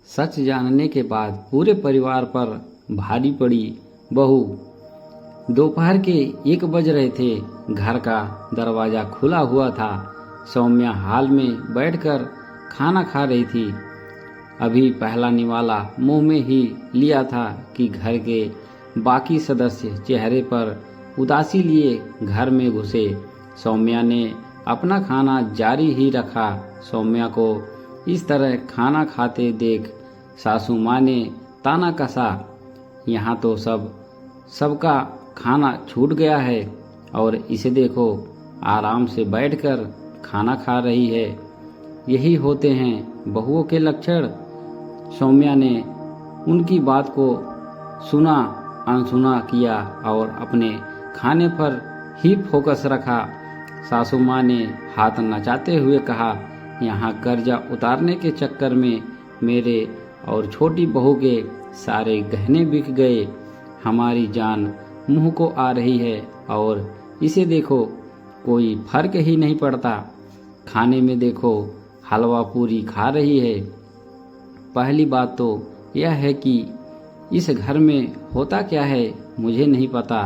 सच जानने के बाद पूरे परिवार पर भारी पड़ी बहू। दोपहर के 1 बज रहे थे। घर का दरवाजा खुला हुआ था। सौम्या हॉल में बैठकर खाना खा रही थी। अभी पहला निवाला मुंह में ही लिया था कि घर के बाकी सदस्य चेहरे पर उदासी लिए घर में घुसे। सौम्या ने अपना खाना जारी ही रखा। सौम्या को इस तरह खाना खाते देख सासू माँ ने ताना कसा, यहाँ तो सबका खाना छूट गया है और इसे देखो आराम से बैठकर खाना खा रही है। यही होते हैं बहुओं के लक्षण। सौम्या ने उनकी बात को सुना अनसुना किया और अपने खाने पर ही फोकस रखा। सासू माँ ने हाथ नचाते हुए कहा, यहाँ कर्जा उतारने के चक्कर में मेरे और छोटी बहू के सारे गहने बिक गए। हमारी जान मुंह को आ रही है और इसे देखो कोई फर्क ही नहीं पड़ता। खाने में देखो हलवा पूरी खा रही है। पहली बात तो यह है कि इस घर में होता क्या है मुझे नहीं पता।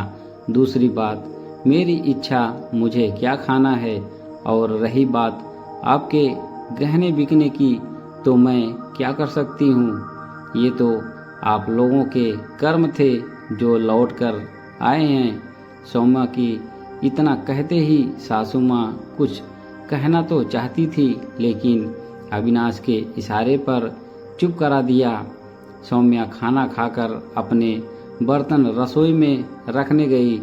दूसरी बात मेरी इच्छा मुझे क्या खाना है। और रही बात आपके गहने बिकने की, तो मैं क्या कर सकती हूँ। ये तो आप लोगों के कर्म थे जो लौट कर आए हैं। सौम्या की इतना कहते ही सासू माँ कुछ कहना तो चाहती थी, लेकिन अविनाश के इशारे पर चुप करा दिया। सौम्या खाना खाकर अपने बर्तन रसोई में रखने गई।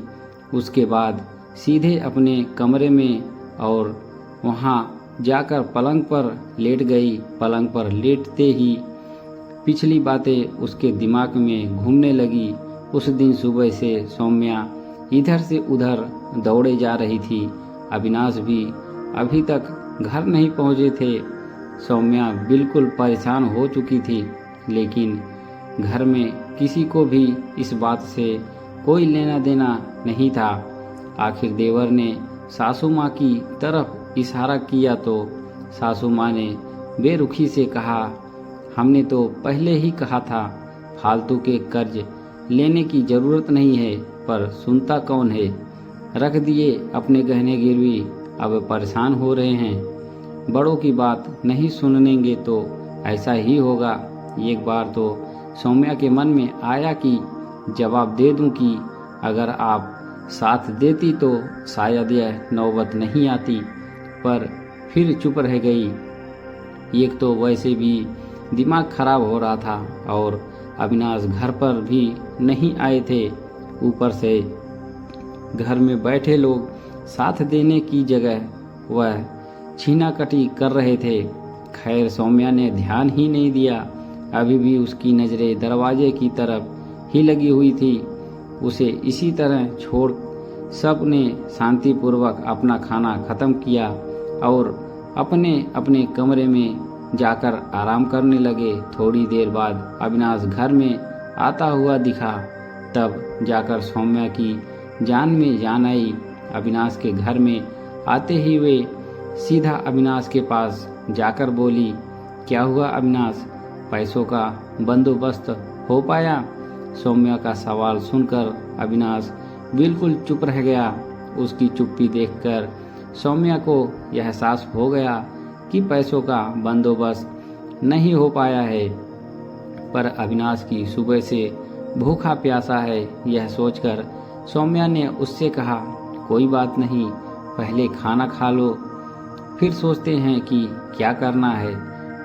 उसके बाद सीधे अपने कमरे में और वहाँ जाकर पलंग पर लेट गई। पलंग पर लेटते ही पिछली बातें उसके दिमाग में घूमने लगी। उस दिन सुबह से सौम्या इधर से उधर दौड़े जा रही थी। अविनाश भी अभी तक घर नहीं पहुँचे थे। सौम्या बिल्कुल परेशान हो चुकी थी, लेकिन घर में किसी को भी इस बात से कोई लेना देना नहीं था। आखिर देवर ने सासू माँ की तरफ इशारा किया तो सासू माँ ने बेरुखी से कहा, हमने तो पहले ही कहा था फालतू के कर्ज लेने की जरूरत नहीं है, पर सुनता कौन है। रख दिए अपने गहने गिरवी, अब परेशान हो रहे हैं। बड़ों की बात नहीं सुनेंगे तो ऐसा ही होगा। एक बार तो सौम्या के मन में आया कि जवाब दे दूं कि अगर आप साथ देती तो शायद यह नौबत नहीं आती, पर फिर चुप रह गई। एक तो वैसे भी दिमाग खराब हो रहा था और अविनाश घर पर भी नहीं आए थे। ऊपर से घर में बैठे लोग साथ देने की जगह वह छीनाकटी कर रहे थे। खैर सौम्या ने ध्यान ही नहीं दिया। अभी भी उसकी नज़रें दरवाजे की तरफ ही लगी हुई थी। उसे इसी तरह छोड़ सब ने शांतिपूर्वक अपना खाना खत्म किया और अपने अपने कमरे में जाकर आराम करने लगे। थोड़ी देर बाद अविनाश घर में आता हुआ दिखा। तब जाकर सौम्या की जान में जान आई। अविनाश के घर में आते ही वे सीधा अविनाश के पास जाकर बोली, क्या हुआ अविनाश, पैसों का बंदोबस्त हो पाया। सौम्या का सवाल सुनकर अविनाश बिल्कुल चुप रह गया। उसकी चुप्पी देखकर सौम्या को यह एहसास हो गया कि पैसों का बंदोबस्त नहीं हो पाया है, पर अविनाश की सुबह से भूखा प्यासा है। यह सोचकर सौम्या ने उससे कहा, कोई बात नहीं, पहले खाना खा लो, फिर सोचते हैं कि क्या करना है।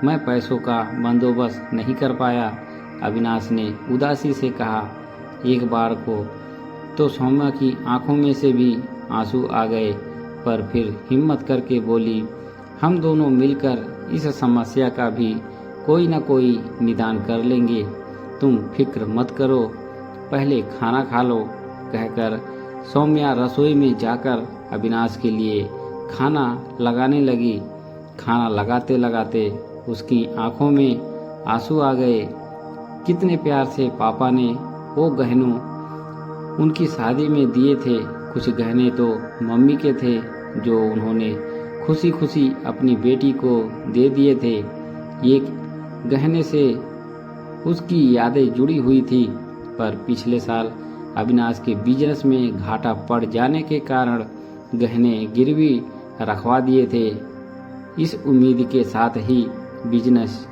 मैं पैसों का बंदोबस्त नहीं कर पाया, अविनाश ने उदासी से कहा। एक बार को तो सौम्या की आंखों में से भी आंसू आ गए, पर फिर हिम्मत करके बोली, हम दोनों मिलकर इस समस्या का भी कोई न कोई निदान कर लेंगे। तुम फिक्र मत करो, पहले खाना खा लो। कहकर सौम्या रसोई में जाकर अविनाश के लिए खाना लगाने लगी। खाना लगाते लगाते उसकी आंखों में आंसू आ गए। कितने प्यार से पापा ने वो गहनों उनकी शादी में दिए थे। कुछ गहने तो मम्मी के थे जो उन्होंने खुशी खुशी अपनी बेटी को दे दिए थे। एक गहने से उसकी यादें जुड़ी हुई थी। पर पिछले साल अविनाश के बिजनेस में घाटा पड़ जाने के कारण गहने गिरवी रखवा दिए थे। इस उम्मीद के साथ ही बिजनेस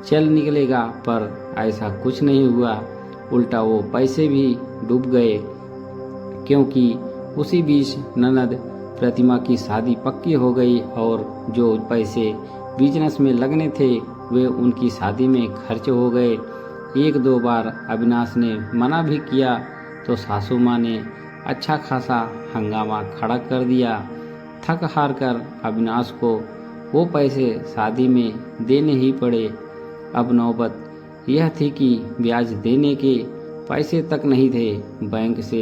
चल निकलेगा, पर ऐसा कुछ नहीं हुआ। उल्टा वो पैसे भी डूब गए, क्योंकि उसी बीच ननद प्रतिमा की शादी पक्की हो गई और जो पैसे बिजनेस में लगने थे वे उनकी शादी में खर्च हो गए। एक दो बार अविनाश ने मना भी किया तो सासू माँ ने अच्छा खासा हंगामा खड़ा कर दिया। थक हार कर अविनाश को वो पैसे शादी में देने ही पड़े। अब नौबत यह थी कि ब्याज देने के पैसे तक नहीं थे। बैंक से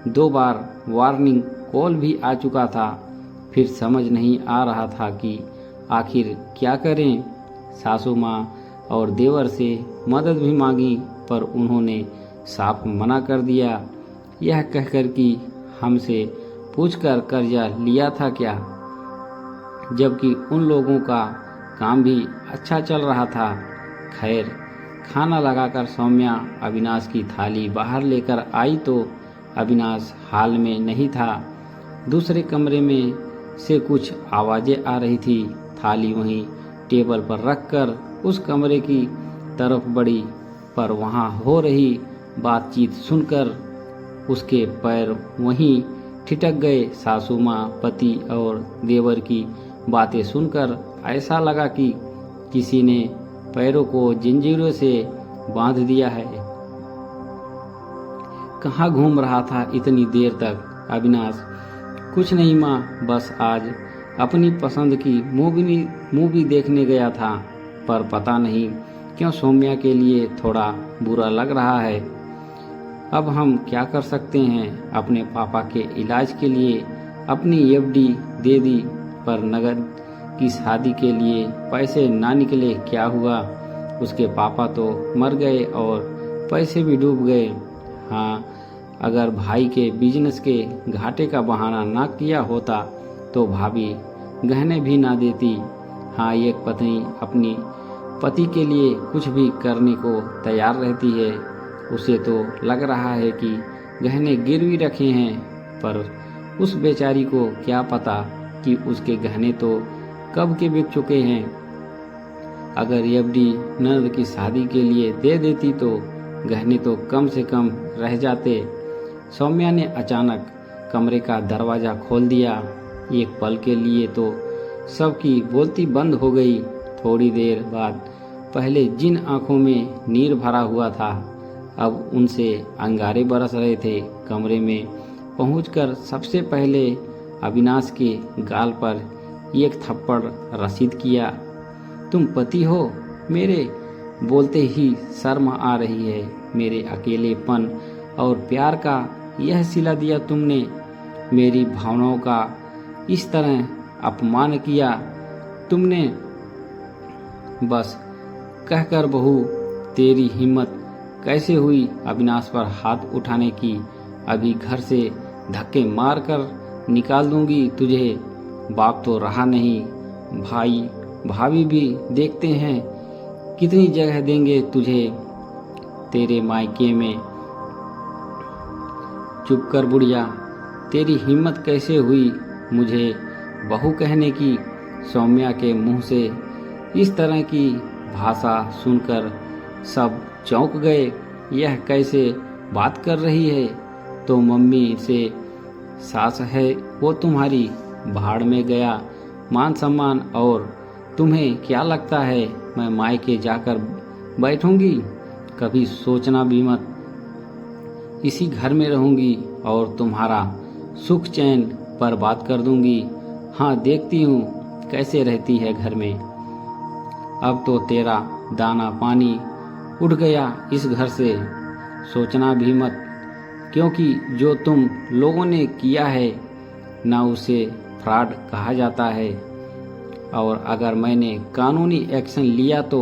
2 बार वार्निंग कॉल भी आ चुका था। फिर समझ नहीं आ रहा था कि आखिर क्या करें। सासू माँ और देवर से मदद भी मांगी, पर उन्होंने साफ मना कर दिया, यह कहकर कि हमसे पूछकर कर्जा लिया था क्या, जबकि उन लोगों का काम भी अच्छा चल रहा था। खैर, खाना लगाकर सौम्या अविनाश की थाली बाहर लेकर आई तो अविनाश हाल में नहीं था। दूसरे कमरे में से कुछ आवाजें आ रही थी। थाली वहीं टेबल पर रखकर उस कमरे की तरफ बढ़ी, पर वहां हो रही बातचीत सुनकर उसके पैर वहीं ठिठक गए। सासू माँ, पति और देवर की बातें सुनकर ऐसा लगा कि किसी ने पैरों को जंजीरों से बांध दिया है। कहाँ घूम रहा था इतनी देर तक अविनाश? कुछ नहीं माँ, बस आज अपनी पसंद की मूवी देखने गया था, पर पता नहीं क्यों सौम्या के लिए थोड़ा बुरा लग रहा है। अब हम क्या कर सकते हैं? अपने पापा के इलाज के लिए अपनी एफडी दे दी, पर नगद की शादी के लिए पैसे ना निकले। क्या हुआ? उसके पापा तो मर गए और पैसे भी डूब गए। हाँ, अगर भाई के बिजनेस के घाटे का बहाना ना किया होता तो भाभी गहने भी ना देती। हाँ, एक पत्नी अपनी पति के लिए कुछ भी करने को तैयार रहती है। उसे तो लग रहा है कि गहने गिरवी रखे हैं, पर उस बेचारी को क्या पता कि उसके गहने तो कब के बिक चुके हैं। अगर एफडी ननद की शादी के लिए दे देती तो गहने तो कम से कम रह जाते। सौम्या ने अचानक कमरे का दरवाजा खोल दिया। एक पल के लिए तो सबकी बोलती बंद हो गई। थोड़ी देर बाद पहले जिन आंखों में नीर भरा हुआ था, अब उनसे अंगारे बरस रहे थे। कमरे में पहुंचकर सबसे पहले अविनाश के गाल पर एक थप्पड़ रसीद किया। तुम पति हो मेरे? बोलते ही शर्म आ रही है। मेरे अकेलेपन और प्यार का यह सिला दिया तुमने। मेरी भावनाओं का इस तरह अपमान किया तुमने। बस कहकर बहू, तेरी हिम्मत कैसे हुई अविनाश पर हाथ उठाने की? अभी घर से धक्के मारकर निकाल दूंगी तुझे। बाप तो रहा नहीं, भाई भाभी भी देखते हैं। कितनी जगह देंगे तुझे तेरे मायके में? चुप कर बुढ़िया, तेरी हिम्मत कैसे हुई मुझे बहू कहने की? सौम्या के मुंह से इस तरह की भाषा सुनकर सब चौंक गए। यह कैसे बात कर रही है? तो मम्मी से सास है वो तुम्हारी, भाड़ में गया मान सम्मान। और तुम्हें क्या लगता है मैं मायके जाकर बैठूंगी? कभी सोचना भी मत। इसी घर में रहूंगी और तुम्हारा सुख चैन बर्बाद कर दूंगी। हाँ, देखती हूँ कैसे रहती है घर में। अब तो तेरा दाना पानी उठ गया इस घर से। सोचना भी मत, क्योंकि जो तुम लोगों ने किया है ना उसे फ्रॉड कहा जाता है। और अगर मैंने कानूनी एक्शन लिया तो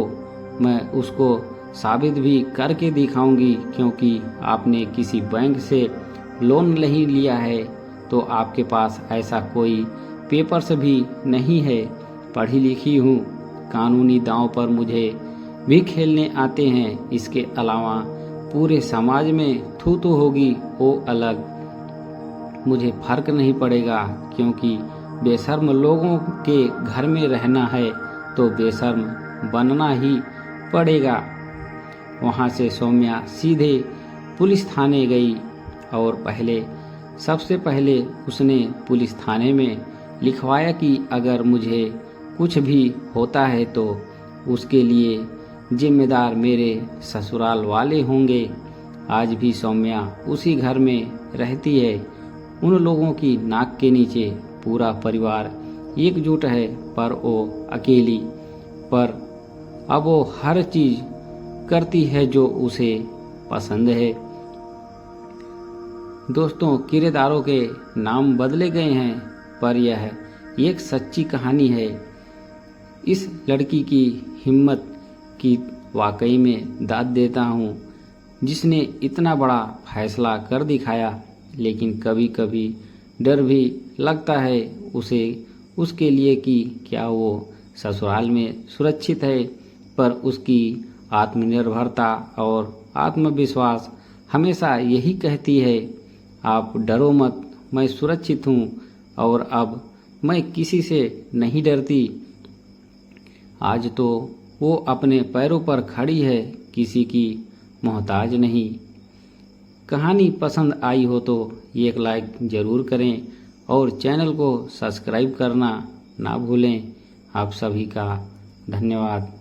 मैं उसको साबित भी करके दिखाऊंगी, क्योंकि आपने किसी बैंक से लोन नहीं लिया है तो आपके पास ऐसा कोई पेपर्स भी नहीं है। पढ़ी लिखी हूँ, कानूनी दांव पर मुझे भी खेलने आते हैं। इसके अलावा पूरे समाज में थू थू होगी वो अलग, मुझे फर्क नहीं पड़ेगा, क्योंकि बेशर्म लोगों के घर में रहना है तो बेशर्म बनना ही पड़ेगा। वहाँ से सौम्या सीधे पुलिस थाने गई और सबसे पहले उसने पुलिस थाने में लिखवाया कि अगर मुझे कुछ भी होता है तो उसके लिए जिम्मेदार मेरे ससुराल वाले होंगे। आज भी सौम्या उसी घर में रहती है। उन लोगों की नाक के नीचे पूरा परिवार एकजुट है, पर वो अकेली। पर अब वो हर चीज करती है जो उसे पसंद है। दोस्तों, किरदारों के नाम बदले गए हैं, पर यह एक सच्ची कहानी है। इस लड़की की हिम्मत की वाकई में दाद देता हूँ, जिसने इतना बड़ा फैसला कर दिखाया। लेकिन कभी कभी डर भी लगता है उसके लिए कि क्या वो ससुराल में सुरक्षित है। पर उसकी आत्मनिर्भरता और आत्मविश्वास हमेशा यही कहती है, आप डरो मत, मैं सुरक्षित हूँ और अब मैं किसी से नहीं डरती। आज तो वो अपने पैरों पर खड़ी है, किसी की मोहताज नहीं। कहानी पसंद आई हो तो एक लाइक ज़रूर करें और चैनल को सब्सक्राइब करना ना भूलें। आप सभी का धन्यवाद।